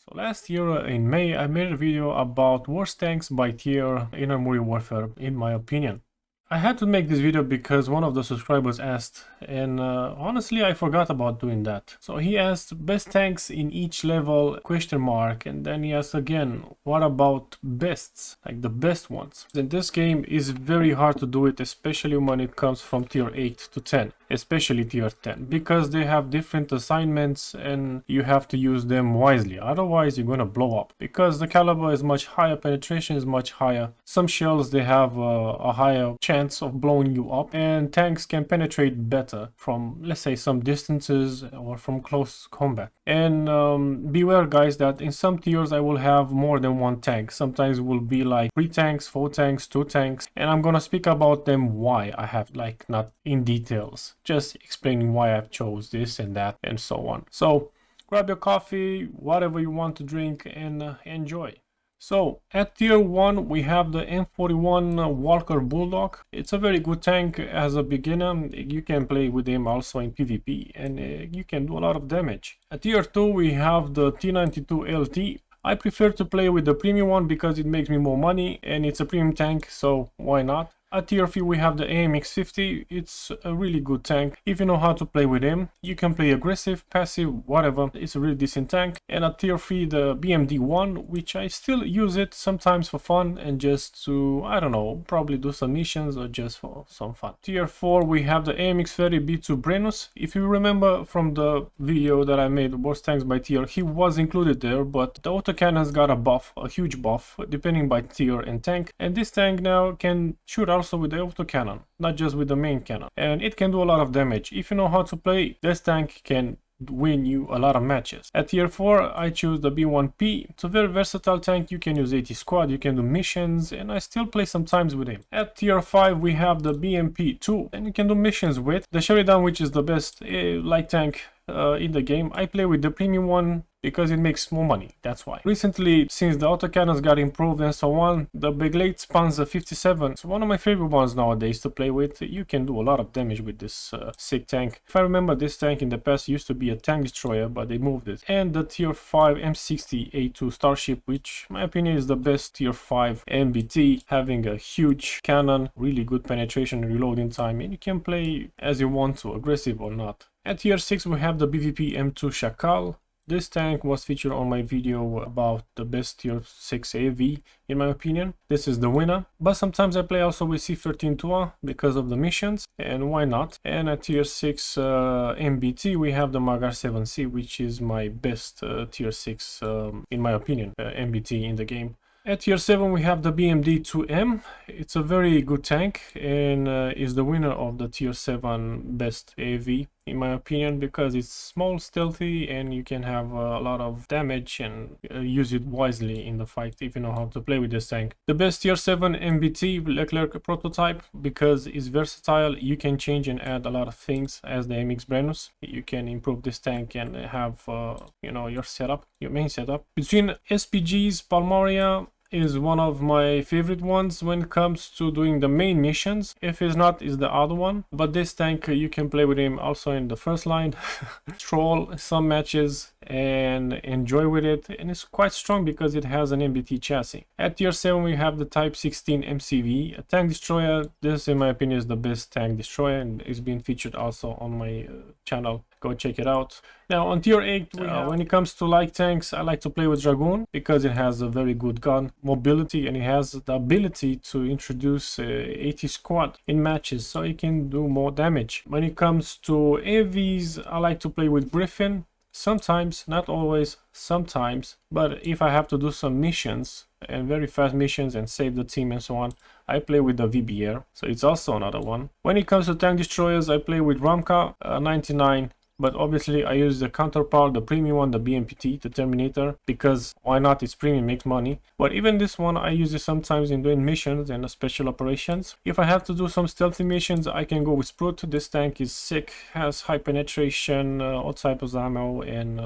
So last year in May, I made a video about worst tanks by tier in Armored Warfare, in my opinion. I had to make this video because one of the subscribers asked, and honestly I forgot about doing that. So he asked best tanks in each level question mark, and then he asked again, what about bests, like the best ones? In this game is very hard to do it, especially when it comes from tier 8 to 10, especially tier 10, because they have different assignments and you have to use them wisely, otherwise you're gonna blow up, because the caliber is much higher, penetration is much higher. Some shells, they have a higher chance of blowing you up, and tanks can penetrate better from, let's say, some distances or from close combat. And beware guys that in some tiers I will have more than one tank. Sometimes it will be like 3 tanks, 4 tanks, 2 tanks, and I'm gonna speak about them, why I have, like, not in details, just explaining why I've chose this and that and so on. So grab your coffee, whatever you want to drink, and enjoy. So at tier 1 we have the M41 Walker Bulldog. It's a very good tank as a beginner. You can play with him also in PvP, and you can do a lot of damage. At tier 2 we have the T92 LT. I prefer to play with the premium one because it makes me more money and it's a premium tank, so why not? At tier 3 we have the AMX50. It's a really good tank. If you know how to play with him, you can play aggressive, passive, whatever. It's a really decent tank. And at tier 3 the BMD1, which I still use it sometimes for fun and just to, I don't know, probably do some missions or just for some fun. Tier 4 we have the AMX30 B2 Brennus. If you remember from the video that I made, worst tanks by tier, he was included there, but the autocannons got a buff, a huge buff, depending by tier and tank. And this tank now can shoot also with the autocannon, not just with the main cannon, and it can do a lot of damage. If you know how to play, this tank can win you a lot of matches. At tier 4 I choose the B1P. It's a very versatile tank. You can use 80 squad, you can do missions, and I still play sometimes with him. At tier 5 we have the BMP2, and you can do missions with the Sheridan, which is the best light tank in the game. I play with the premium one because it makes more money, that's why. Recently, since the autocannons got improved and so on, the Beglade Panzer 57 is one of my favorite ones nowadays to play with. You can do a lot of damage with this sick tank. If I remember, this tank in the past used to be a tank destroyer, but they moved it. And the tier 5 M60A2 Starship, which in my opinion is the best tier 5 MBT, having a huge cannon, really good penetration and reloading time, and you can play as you want to, aggressive or not. At tier 6 we have the BVP M2 Shakal. This tank was featured on my video about the best tier 6 AV, in my opinion. This is the winner, but sometimes I play also with C13 Tua because of the missions, and why not? And at tier 6 MBT we have the Magar 7C, which is my best tier 6, in my opinion, MBT in the game. At tier 7 we have the BMD2M. It's a very good tank and is the winner of the tier 7 best AV, in my opinion, because it's small, stealthy, and you can have a lot of damage and use it wisely in the fight if you know how to play with this tank. The best tier 7 MBT Leclerc prototype, because it's versatile. You can change and add a lot of things as the MX Brennus. You can improve this tank and have you know, your setup, your main setup. Between SPGs, Palmaria is one of my favorite ones when it comes to doing the main missions. If it's not, is the other one. But this tank, you can play with him also in the first line, troll some matches and enjoy with it, and it's quite strong because it has an MBT chassis. At tier 7 we have the Type 16 MCV, a tank destroyer. This in my opinion is the best tank destroyer, and it's been featured also on my channel. Go check it out. Now on tier 8 when it comes to light tanks, I like to play with Dragoon because it has a very good gun mobility, and it has the ability to introduce 80 squad in matches, so it can do more damage. When it comes to AVs, I like to play with Griffin. Sometimes, not always, sometimes, but if I have to do some missions and very fast missions and save the team and so on, I play with the VBR, so it's also another one. When it comes to tank destroyers, I play with Ramka 99, but obviously I use the counterpart, the premium one, the BMPT, the Terminator, because why not? It's premium, makes money. But even this one I use it sometimes in doing missions and special operations. If I have to do some stealthy missions, I can go with Sprout. This tank is sick, has high penetration, all types of ammo, and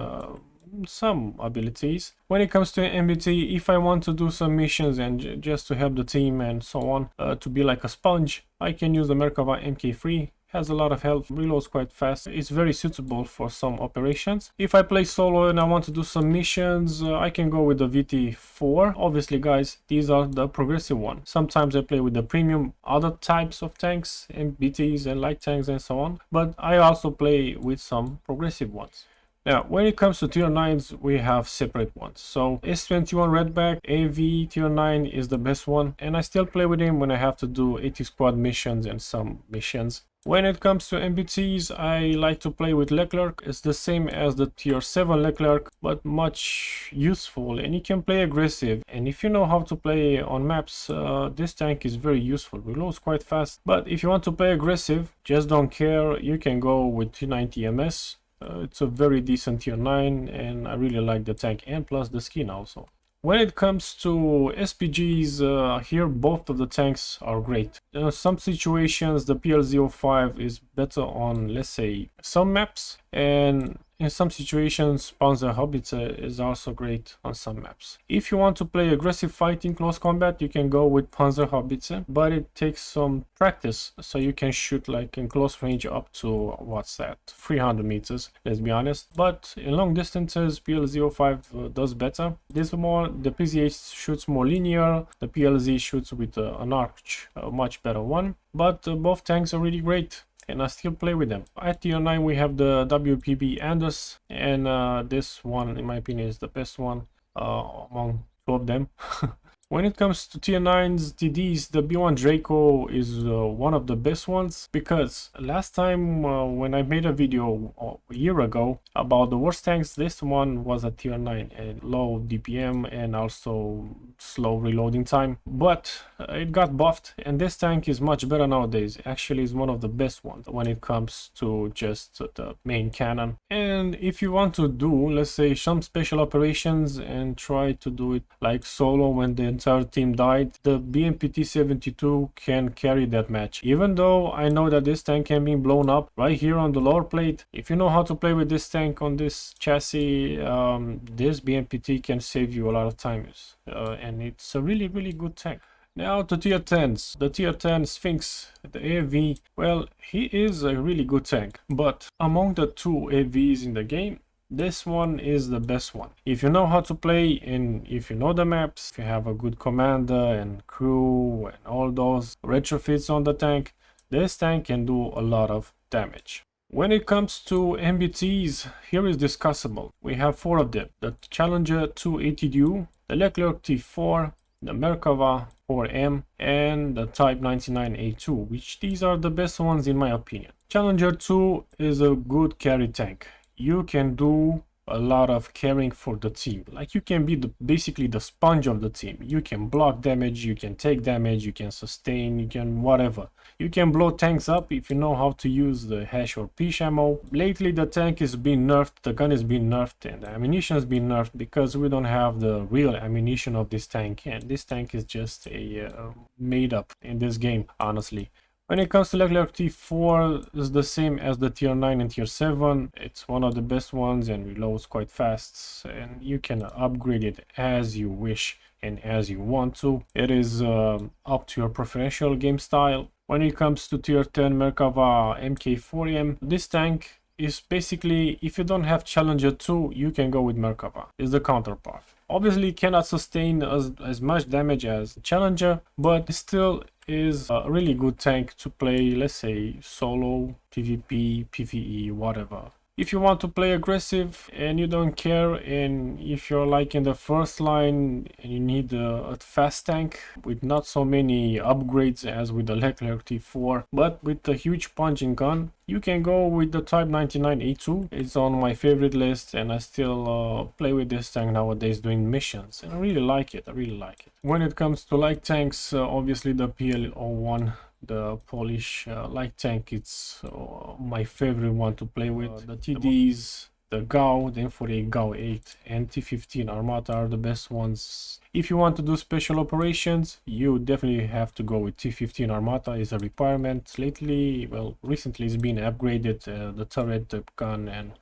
some abilities. When it comes to MBT, if I want to do some missions and just to help the team and so on, to be like a sponge, I can use the Merkava MK3. has a lot of health, reloads quite fast. It's very suitable for some operations. If I play solo and I want to do some missions, I can go with the VT4. Obviously, guys, these are the progressive ones. Sometimes I play with the premium other types of tanks, and BTs and light tanks and so on, but I also play with some progressive ones. Now, when it comes to tier 9s, we have separate ones. So S21 Redback AV tier 9 is the best one, and I still play with him when I have to do 80 squad missions and some missions. When it comes to MBTs, I like to play with Leclerc. It's the same as the tier 7 Leclerc, but much useful, and you can play aggressive. And if you know how to play on maps, this tank is very useful. Reloads quite fast. But if you want to play aggressive, just don't care, you can go with T90 MS. It's a very decent tier 9, and I really like the tank, and plus the skin also. When it comes to SPGs, here both of the tanks are great. In some situations the PL05 is better on, let's say, some maps, and in some situations Panzerhaubitze is also great on some maps. If you want to play aggressive fighting close combat, you can go with Panzerhaubitze, but it takes some practice, so you can shoot like in close range up to, what's that, 300 meters, let's be honest. But in long distances, PL05 does better. This more, the PZH shoots more linear, the PLZ shoots with an arch, a much better one, but both tanks are really great, and I still play with them. At tier 9 we have the WPB Anders, and this one in my opinion is the best one among two of them. When it comes to tier 9s TDs, the B1 Draco is one of the best ones, because last time when I made a video a year ago about the worst tanks, this one was a tier 9 and low DPM and also slow reloading time, but it got buffed, and this tank is much better nowadays. Actually is one of the best ones when it comes to just the main cannon. And if you want to do, let's say, some special operations and try to do it like solo when the entire team died, the BMPT-72 can carry that match. Even though I know that this tank can be blown up right here on the lower plate, if you know how to play with this tank on this chassis, this BMPT can save you a lot of times, and it's a really good tank. Now to tier 10s. The tier 10 Sphinx, the AV, well, he is a really good tank, but among the two AVs in the game, this one is the best one. If you know how to play, and if you know the maps, if you have a good commander and crew and all those retrofits on the tank, this tank can do a lot of damage. When it comes to MBTs, here is discussable. We have four of them: the Challenger 280U, the Leclerc T4, the Merkava 4M, and the Type 99A2, which these are the best ones in my opinion. Challenger 2 is a good carry tank. You can do a lot of carrying for the team. Like, you can be basically the sponge of the team. You can block damage, you can take damage, you can sustain, you can whatever. You can blow tanks up if you know how to use the hash or pish ammo. Lately the tank is being nerfed, the gun is being nerfed, and the ammunition has been nerfed because we don't have the real ammunition of this tank, and this tank is just a made up in this game, honestly. When it comes to Leclerc T4, it's the same as the tier 9 and tier 7. It's one of the best ones and reloads quite fast, and you can upgrade it as you wish and as you want to. It is up to your preferential game style. When it comes to tier 10 Merkava MK4M, this tank is basically, if you don't have Challenger 2, you can go with Merkava. It's the counterpart. Obviously cannot sustain as much damage as Challenger, but still is a really good tank to play, let's say, solo, PvP, PvE, whatever. If you want to play aggressive and you don't care, and if you're like in the first line and you need a fast tank with not so many upgrades as with the Leclerc T4, but with a huge punching gun, you can go with the Type 99A2. It's on my favorite list, and I still play with this tank nowadays doing missions, and I really like it. When it comes to light tanks, obviously the PL01, the Polish light tank, it's my favorite one to play with. The TDs, the GAU, the M48 GAU 8 and T15 Armata are the best ones. If you want to do special operations, you definitely have to go with T15 Armata. Is a requirement. Lately, well, recently it's been upgraded, the turret, the gun, and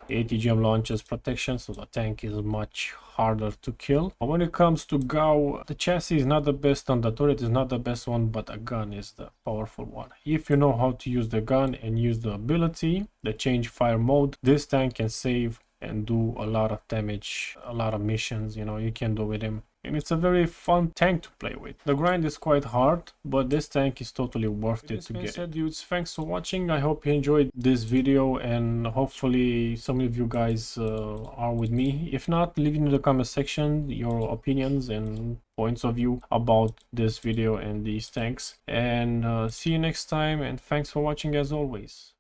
ATGM launches protection, so the tank is much harder to kill. But when it comes to GAU, the chassis is not the best and the turret is not the best one, but the gun is the powerful one. If you know how to use the gun and use the ability, the change fire mode, this tank can save and do a lot of damage, a lot of missions, you know, you can do with him. And it's a very fun tank to play with. The grind is quite hard, but this tank is totally worth it to get. Said, dudes, thanks for watching. I hope you enjoyed this video, and hopefully some of you guys are with me. If not, leave in the comment section your opinions and points of view about this video and these tanks. And see you next time, and thanks for watching as always.